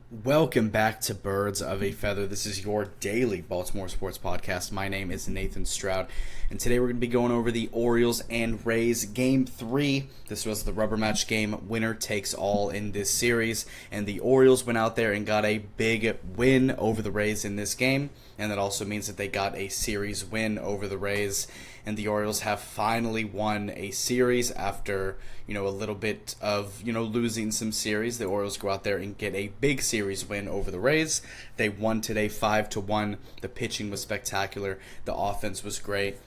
Welcome back to Birds of a Feather. This is your daily Baltimore sports podcast. My name is Nathan Stroud, and today we're going to be going over the Orioles and Rays Game 3. This was the rubber match game. Winner takes all in this series, and the Orioles went out there and got a big win over the Rays in this game, and that also means that they got a series win over the Rays, and the Orioles have finally won a series after, a little bit of, losing some series. The Orioles go out there and get a big series win over the Rays. They won today 5-1. The pitching was spectacular. The offense was great.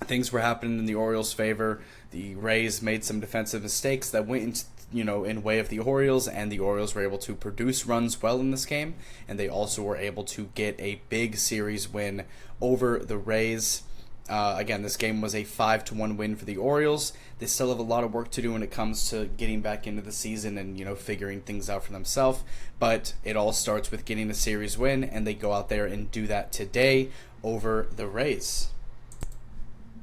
Things were happening in the Orioles' favor. The Rays made some defensive mistakes that went in way of the Orioles, and the Orioles were able to produce runs well in this game, and they also were able to get a big series win over the Rays. Again, this game was a 5-1 win for the Orioles. They still have a lot of work to do when it comes to getting back into the season and, figuring things out for themselves. But it all starts with getting a series win, and they go out there and do that today over the Rays.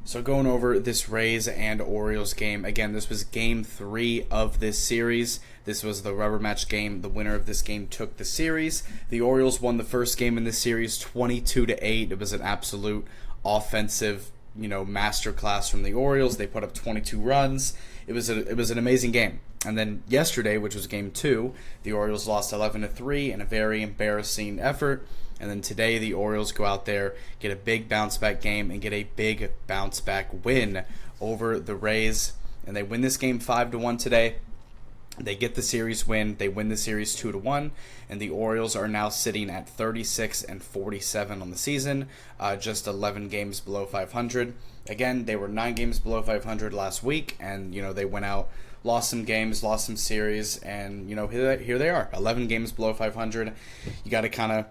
So going over this Rays and Orioles game, again, this was game 3 of this series. This was the rubber match game. The winner of this game took the series. The Orioles won the first game in this series 22-8. It was an absolute offensive, masterclass from the Orioles. They put up 22 runs. It was an amazing game. And then yesterday, which was game 2, the Orioles lost 11-3 in a very embarrassing effort. And then today, the Orioles go out there, get a big bounce back game, and get a big bounce back win over the Rays. And they win this game 5-1 today. They get the series win. They win the series 2-1, and the Orioles are now sitting at 36-47 on the season, just 11 games below 500. Again, they were 9 games below 500 last week, and they went out, lost some games, lost some series, and here they are, 11 games below 500. You got to kind of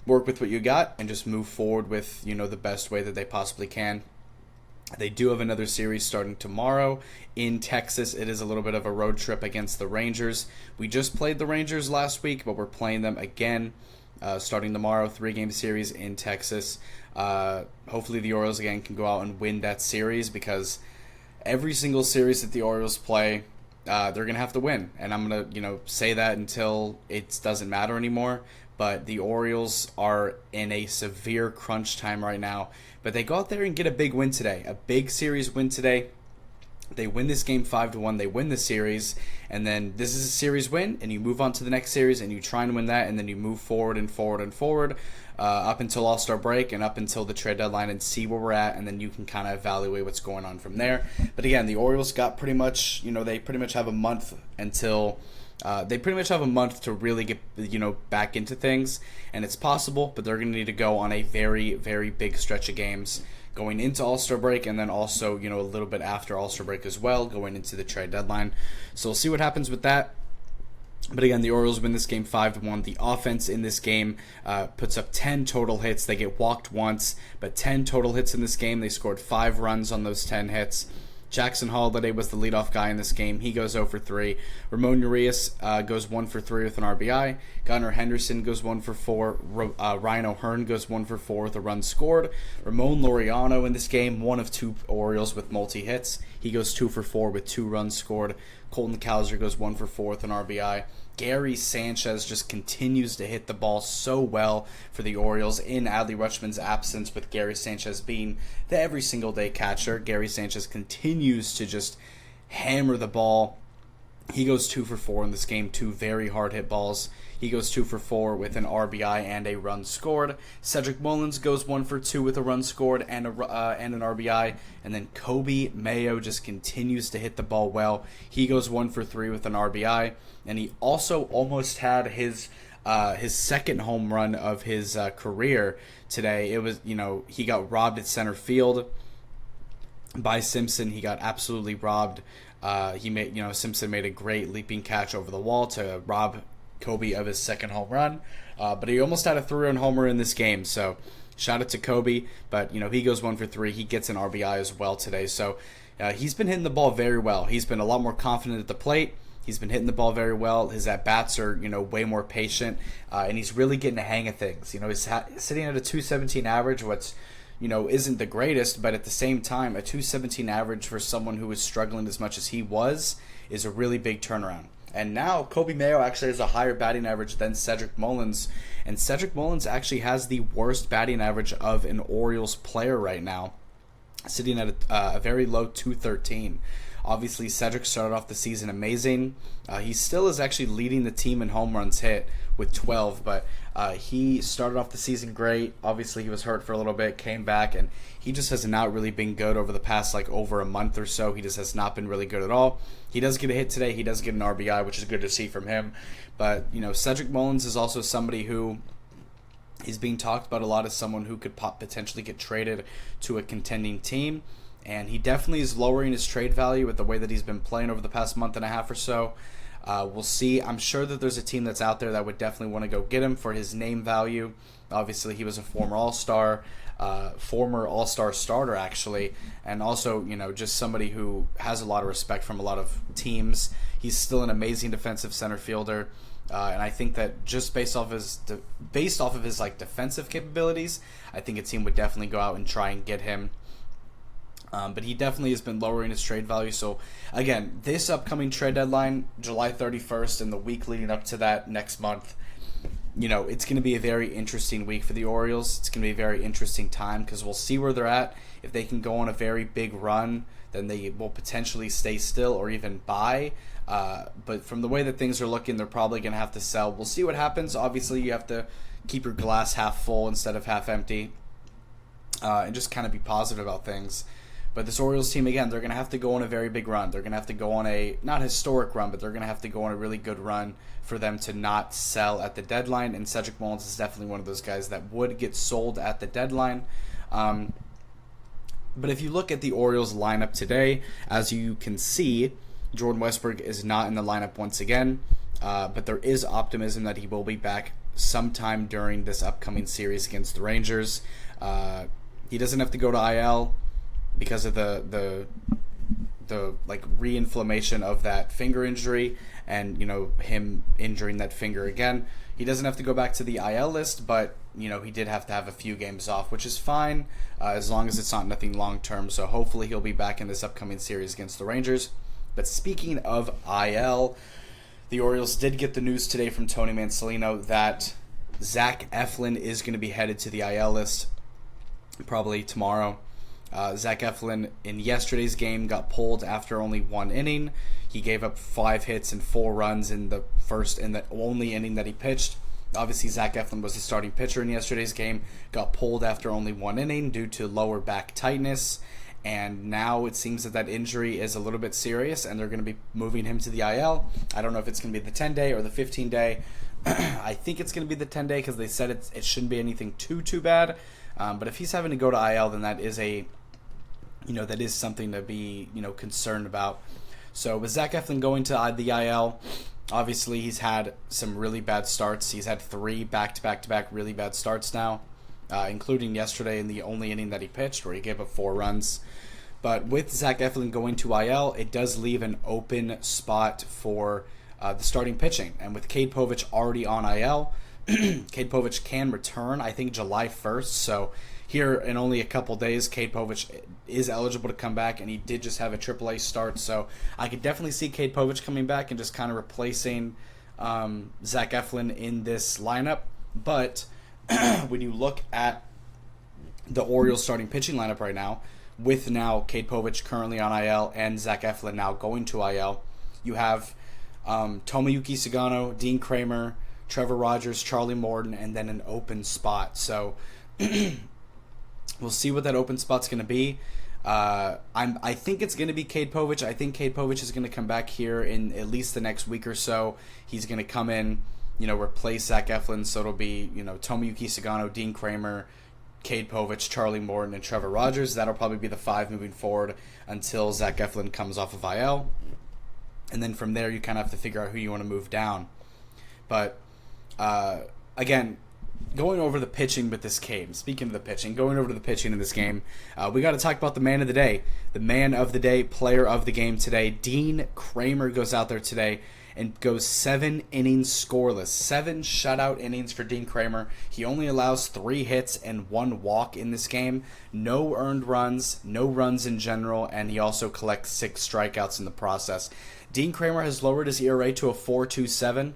work with what you got and just move forward with the best way that they possibly can. They do have another series starting tomorrow in Texas. It is a little bit of a road trip against the Rangers. We just played the Rangers last week, but we're playing them again starting tomorrow, 3-game series in Texas. Hopefully the Orioles again can go out and win that series, because every single series that the Orioles play, they're going to have to win. And I'm going to say that until it doesn't matter anymore. But the Orioles are in a severe crunch time right now. But they go out there and get a big win today, a big series win today. They win this game 5-1. They win the series, and then this is a series win, and you move on to the next series, and you try and win that, and then you move forward and forward and forward up until All-Star break and up until the trade deadline, and see where we're at, and then you can kind of evaluate what's going on from there. But again, the Orioles got pretty much, they pretty much have a month until. They pretty much have a month to really get, back into things, and it's possible, but they're going to need to go on a very, very big stretch of games going into All-Star break, and then also, a little bit after All-Star break as well, going into the trade deadline. So we'll see what happens with that. But again, the Orioles win this game 5-1. The offense in this game puts up 10 total hits. They get walked once, but 10 total hits in this game. They scored 5 runs on those 10 hits. Jackson Holliday was the leadoff guy in this game. He goes 0 for 3. Ramon Urias goes 1 for 3 with an RBI. Gunnar Henderson goes 1 for 4. Ryan O'Hearn goes 1 for 4 with a run scored. Ramon Laureano in this game, 1 of 2 Orioles with multi-hits. He goes 2 for 4 with 2 runs scored. Colton Cowser goes 1 for 4 with an RBI. Gary Sanchez just continues to hit the ball so well for the Orioles in Adley Rutschman's absence, with Gary Sanchez being the every single day catcher. Gary Sanchez continues to just hammer the ball. He goes 2 for 4 in this game, 2 very hard hit balls. He goes 2 for 4 with an RBI and a run scored. Cedric Mullins goes 1 for 2 with a run scored and an RBI. And then Kobe Mayo just continues to hit the ball well. He goes 1 for 3 with an RBI. And he also almost had his second home run of his career today. It was, he got robbed at center field by Simpson. He got absolutely robbed. Simpson made a great leaping catch over the wall to rob Kobe of his second home run. But he almost had a 3-run homer in this game. So shout out to Kobe. But, he goes 1 for 3. He gets an RBI as well today. So he's been hitting the ball very well. He's been a lot more confident at the plate. He's been hitting the ball very well. His at-bats are, way more patient. And he's really getting the hang of things. He's sitting at a 217 average, what's, isn't the greatest, but at the same time, a 217 average for someone who is struggling as much as he was is a really big turnaround. And now Kobe Mayo actually has a higher batting average than Cedric Mullins. And Cedric Mullins actually has the worst batting average of an Orioles player right now, sitting at a very low 213. Obviously, Cedric started off the season amazing. He still is actually leading the team in home runs hit with 12, but he started off the season great. Obviously, he was hurt for a little bit, came back, and he just has not really been good over the past over a month or so. He just has not been really good at all. He does get a hit today. He does get an RBI, which is good to see from him. But, Cedric Mullins is also somebody who is being talked about a lot as someone who could potentially get traded to a contending team. And he definitely is lowering his trade value with the way that he's been playing over the past month and a half or so. We'll see. I'm sure that there's a team that's out there that would definitely want to go get him for his name value. Obviously, he was a former All-Star, former All-Star starter, actually, and also, just somebody who has a lot of respect from a lot of teams. He's still an amazing defensive center fielder, and I think that just based off of his defensive capabilities, I think a team would definitely go out and try and get him. But he definitely has been lowering his trade value. So, again, this upcoming trade deadline, July 31st, and the week leading up to that next month, it's going to be a very interesting week for the Orioles. It's going to be a very interesting time because we'll see where they're at. If they can go on a very big run, then they will potentially stay still or even buy. But from the way that things are looking, they're probably going to have to sell. We'll see what happens. Obviously, you have to keep your glass half full instead of half empty, and just kind of be positive about things. But this Orioles team, again, they're going to have to go on a very big run. They're going to have to go on a, not historic run, but they're going to have to go on a really good run for them to not sell at the deadline. And Cedric Mullins is definitely one of those guys that would get sold at the deadline. But if you look at the Orioles lineup today, as you can see, Jordan Westburg is not in the lineup once again. But there is optimism that he will be back sometime during this upcoming series against the Rangers. He doesn't have to go to IL because of the re-inflammation of that finger injury and him injuring that finger again. He doesn't have to go back to the IL list, but he did have to have a few games off, which is fine as long as it's not nothing long term. So hopefully he'll be back in this upcoming series against the Rangers. But speaking of IL, the Orioles did get the news today from Tony Mansolino that Zach Eflin is going to be headed to the IL list probably tomorrow. Zach Eflin in yesterday's game got pulled after only one inning. He gave up 5 hits and 4 runs in the only inning that he pitched. Obviously, Zach Eflin was the starting pitcher in yesterday's game. Got pulled after only one inning due to lower back tightness. And now it seems that injury is a little bit serious, and they're going to be moving him to the IL. I don't know if it's going to be the 10-day or the 15-day. I think it's going to be the 10-day because they said it shouldn't be anything too bad. But if he's having to go to IL, then that is that is something to be, concerned about. So with Zach Eflin going to the IL, obviously he's had some really bad starts. He's had 3 back-to-back really bad starts now, including yesterday in the only inning that he pitched where he gave up 4 runs. But with Zach Eflin going to IL, it does leave an open spot for the starting pitching. And with Cade Povich already on IL, Cade Povich can return, I think, July 1st. So here in only a couple days, Cade Povich is eligible to come back, and he did just have a AAA start. So I could definitely see Cade Povich coming back and just kind of replacing Zach Eflin in this lineup. But when you look at the Orioles starting pitching lineup right now, with now Cade Povich currently on IL and Zach Eflin now going to IL, you have Tomoyuki Sugano, Dean Kramer, Trevor Rogers, Charlie Morton, and then an open spot. So we'll see what that open spot's going to be. I think it's going to be Cade Povich. I think Cade Povich is going to come back here in at least the next week or so. He's going to come in, replace Zach Eflin. So it'll be, Tomoyuki Sugano, Dean Kramer, Cade Povich, Charlie Morton, and Trevor Rogers. That'll probably be the 5 moving forward until Zach Eflin comes off of IL. And then from there, you kind of have to figure out who you want to move down. But again, going over the pitching with this game, speaking of the pitching, going over to the pitching in this game, we got to talk about the man of the day. The man of the day, player of the game today, Dean Kramer goes out there today and goes 7 innings scoreless. 7 shutout innings for Dean Kramer. He only allows 3 hits and 1 walk in this game. No earned runs, no runs in general, and he also collects 6 strikeouts in the process. Dean Kramer has lowered his ERA to a 4.27.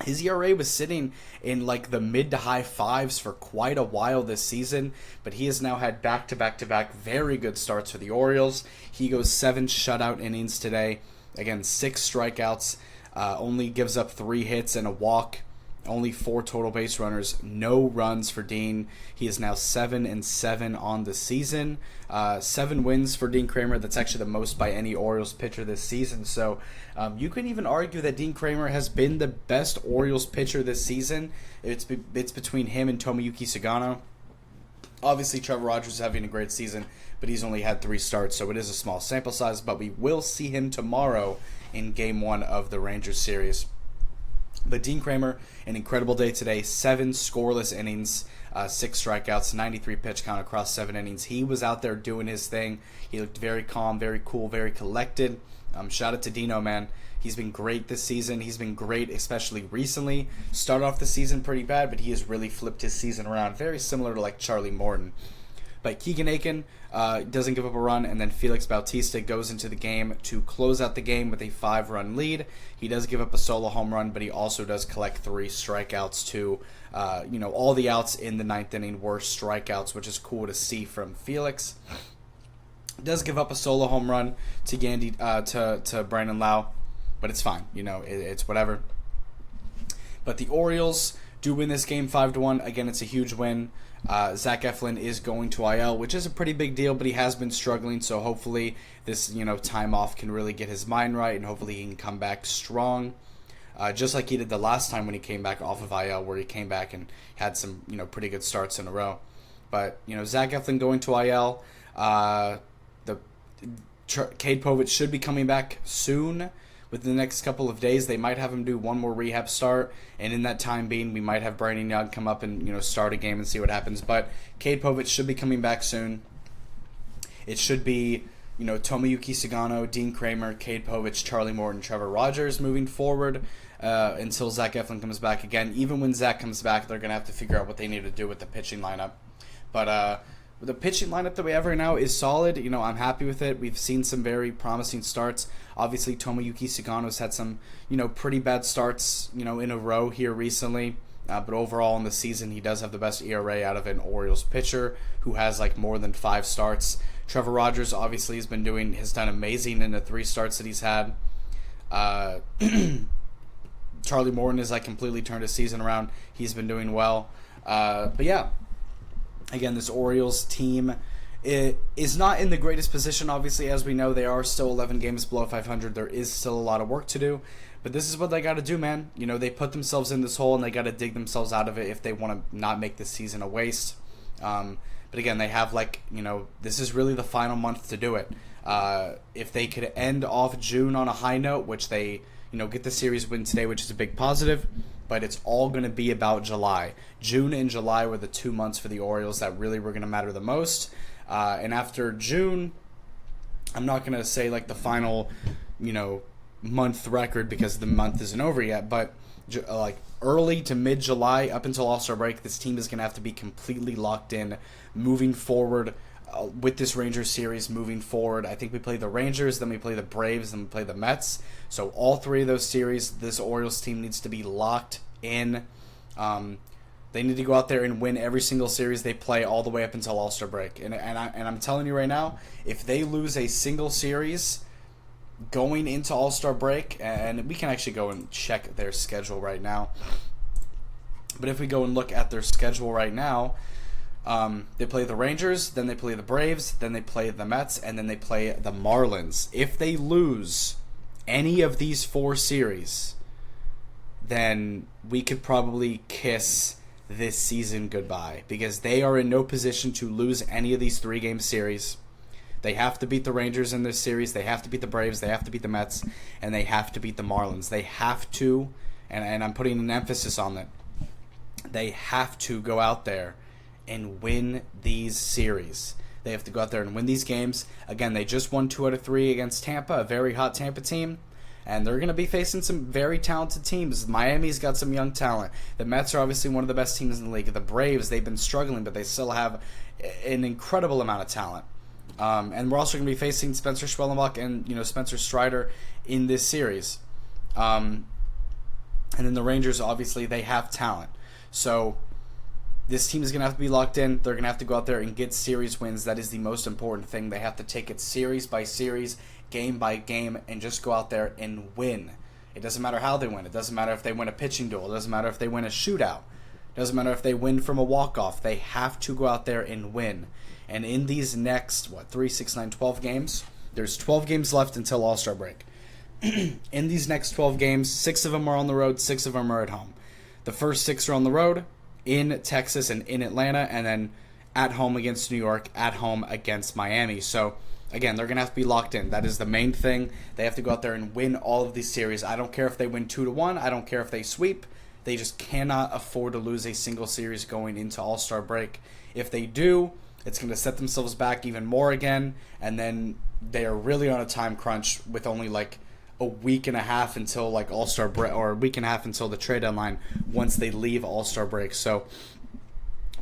His ERA was sitting in like the mid to high fives for quite a while this season, but he has now had back-to-back-to-back very good starts for the Orioles. He goes 7 shutout innings today. Again, 6 strikeouts, only gives up 3 hits and a walk. Only 4 total base runners, no runs for Dean. He is now 7-7 on the season. 7 wins for Dean Kramer. That's actually the most by any Orioles pitcher this season. So you can even argue that Dean Kramer has been the best Orioles pitcher this season. It's between him and Tomoyuki Sugano. Obviously, Trevor Rogers is having a great season, but he's only had 3 starts, so it is a small sample size. But we will see him tomorrow in Game 1 of the Rangers series. But Dean Kramer, an incredible day today. 7 scoreless innings, 6 strikeouts, 93 pitch count across 7 innings. He was out there doing his thing. He looked very calm, very cool, very collected. Shout out to Dino, man. He's been great this season. He's been great, especially recently. Started off the season pretty bad, but he has really flipped his season around. Very similar to like Charlie Morton. But Keegan Aiken doesn't give up a run, and then Felix Bautista goes into the game to close out the game with a 5-run lead. He does give up a solo home run, but he also does collect 3 strikeouts to, all the outs in the 9th inning were strikeouts, which is cool to see from Felix. Does give up a solo home run to to Brandon Lau, but it's fine. It's whatever. But the Orioles do win this game 5-1. Again, it's a huge win. Zach Eflin is going to IL, which is a pretty big deal, but he has been struggling, so hopefully this time off can really get his mind right, and hopefully he can come back strong, just like he did the last time when he came back off of IL, where he came back and had some pretty good starts in a row. But Zach Eflin going to IL, Cade Povich should be coming back soon. Within the next couple of days, they might have him do one more rehab start, and in that time being, we might have Brandon Young come up and start a game and see what happens. But Cade Povich should be coming back soon. It should be Tomoyuki Sugano, Dean Kramer, Cade Povich, Charlie Morton, Trevor Rogers moving forward until Zach Eflin comes back again. Even when Zach comes back, they're going to have to figure out what they need to do with the pitching lineup. But the pitching lineup that we have right now is solid. I'm happy with it. We've seen some very promising starts. Obviously, Tomoyuki Sugano's had some, pretty bad starts, in a row here recently. But overall in the season, he does have the best ERA out of an Orioles pitcher who has more than 5 starts. Trevor Rogers obviously has done amazing in the 3 starts that he's had. Charlie Morton has completely turned his season around. He's been doing well. But yeah. Again, this Orioles team is not in the greatest position, obviously. As we know, they are still 11 games below 500. There is still a lot of work to do. But this is what they got to do, man. They put themselves in this hole, and they got to dig themselves out of it if they want to not make this season a waste. But again, they have, this is really the final month to do it. If they could end off June on a high note, which they, get the series win today, which is a big positive, but it's all going to be about July. June and July were the 2 months for the Orioles that really were going to matter the most. And after June, I'm not going to say the final, month record because the month isn't over yet, but early to mid-July up until All-Star break, this team is going to have to be completely locked in moving forward with this Rangers series moving forward. I think we play the Rangers, then we play the Braves, then we play the Mets. So all 3 of those series, this Orioles team needs to be locked in. They need to go out there and win every single series they play all the way up until All-Star break. And I'm telling you right now, if they lose a single series going into All-Star break, and we can actually go and check their schedule right now. But if we go and look at their schedule right now, they play the Rangers, then they play the Braves, then they play the Mets, and then they play the Marlins. If they lose any of these 4 series, then we could probably kiss this season goodbye, because they are in no position to lose any of these 3-game series. They have to beat the Rangers in this series, they have to beat the Braves, they have to beat the Mets, and they have to beat the Marlins. They have to, and I'm putting an emphasis on that, they have to go out there and win these series. They have to go out there and win these games. Again, they just won 2 out of 3 against Tampa, a very hot Tampa team. And they're going to be facing some very talented teams. Miami's got some young talent. The Mets are obviously one of the best teams in the league. The Braves, they've been struggling, but they still have an incredible amount of talent. And we're also going to be facing Spencer Schwellenbach and Spencer Strider in this series. And then the Rangers, obviously, they have talent. So this team is going to have to be locked in. They're going to have to go out there and get series wins. That is the most important thing. They have to take it series by series, game by game, and just go out there and win. It doesn't matter how they win. It doesn't matter if they win a pitching duel. It doesn't matter if they win a shootout. It doesn't matter if they win from a walk-off. They have to go out there and win. And in these next, 3, 6, 9, 12 games, there's 12 games left until All-Star break. In these next 12 games, 6 of them are on the road, 6 of them are at home. The first 6 are on the road, in Texas and in Atlanta, and then at home against New York, at home against Miami. So, again, they're going to have to be locked in. That is the main thing. They have to go out there and win all of these series. I don't care if they win 2-1. I don't care if they sweep. They just cannot afford to lose a single series going into All-Star break. If they do, it's going to set themselves back even more again, and then they are really on a time crunch with only a week and a half until All-Star break, or a week and a half until the trade deadline once they leave All-Star break. So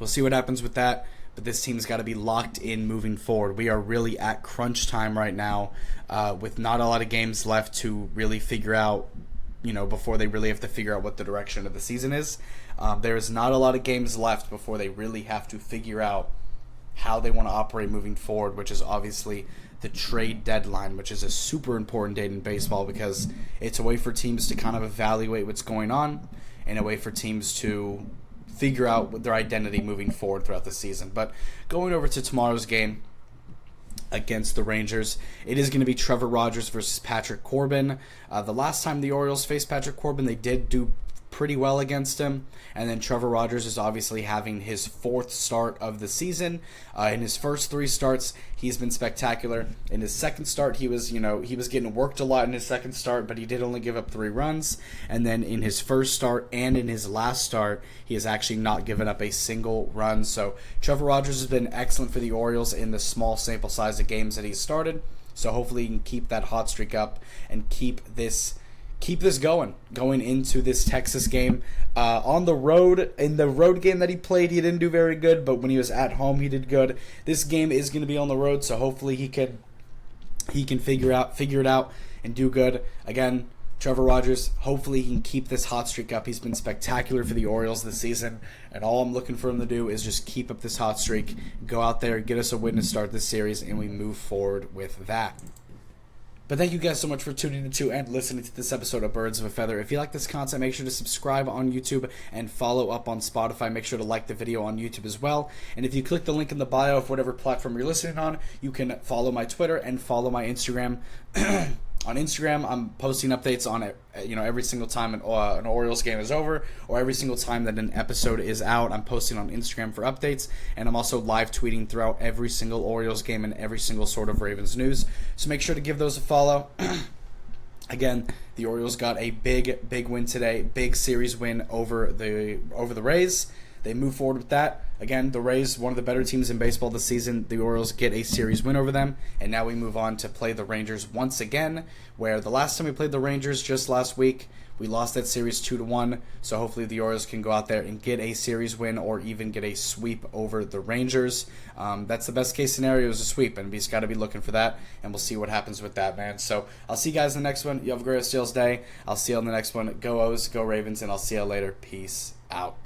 we'll see what happens with that, but this team's got to be locked in moving forward. We are really at crunch time right now, with not a lot of games left to really figure out, before they really have to figure out what the direction of the season is. There's not a lot of games left before they really have to figure out how they want to operate moving forward, which is obviously the trade deadline, which is a super important date in baseball because it's a way for teams to kind of evaluate what's going on and a way for teams to figure out their identity moving forward throughout the season. But going over to tomorrow's game against the Rangers, it is going to be Trevor Rogers versus Patrick Corbin. The last time the Orioles faced Patrick Corbin, they did do pretty well against him, and then Trevor Rogers is obviously having his 4th start of the season. In his first 3 starts, he's been spectacular. In his second start, he was getting worked a lot in his second start, but he did only give up 3 runs. And then in his first start and in his last start, he has actually not given up a single run. So Trevor Rogers has been excellent for the Orioles in the small sample size of games that he's started. So hopefully he can keep that hot streak up and keep this going into this Texas game. On the road, in the road game that he played, he didn't do very good, but when he was at home, he did good. This game is going to be on the road, so hopefully he can figure it out and do good. Again, Trevor Rogers, hopefully he can keep this hot streak up. He's been spectacular for the Orioles this season, and all I'm looking for him to do is just keep up this hot streak, go out there, get us a win to start this series, and we move forward with that. But thank you guys so much for tuning into and listening to this episode of Birds of a Feather. If you like this content, make sure to subscribe on YouTube and follow up on Spotify. Make sure to like the video on YouTube as well. And if you click the link in the bio of whatever platform you're listening on, you can follow my Twitter and follow my Instagram. On Instagram, I'm posting updates on it, every single time an Orioles game is over, or every single time that an episode is out. I'm posting on Instagram for updates, and I'm also live tweeting throughout every single Orioles game and every single sort of Ravens news. So make sure to give those a follow. Again, the Orioles got a big win today, big series win over the Rays. They move forward with that. Again, the Rays, one of the better teams in baseball this season. The Orioles get a series win over them. And now we move on to play the Rangers once again, where the last time we played the Rangers just last week, we lost that series 2-1. So hopefully the Orioles can go out there and get a series win or even get a sweep over the Rangers. That's the best case scenario, is a sweep, and we just got to be looking for that, and we'll see what happens with that, man. So I'll see you guys in the next one. You have a great Steelers day. I'll see you on the next one. Go O's, go Ravens, and I'll see you later. Peace out.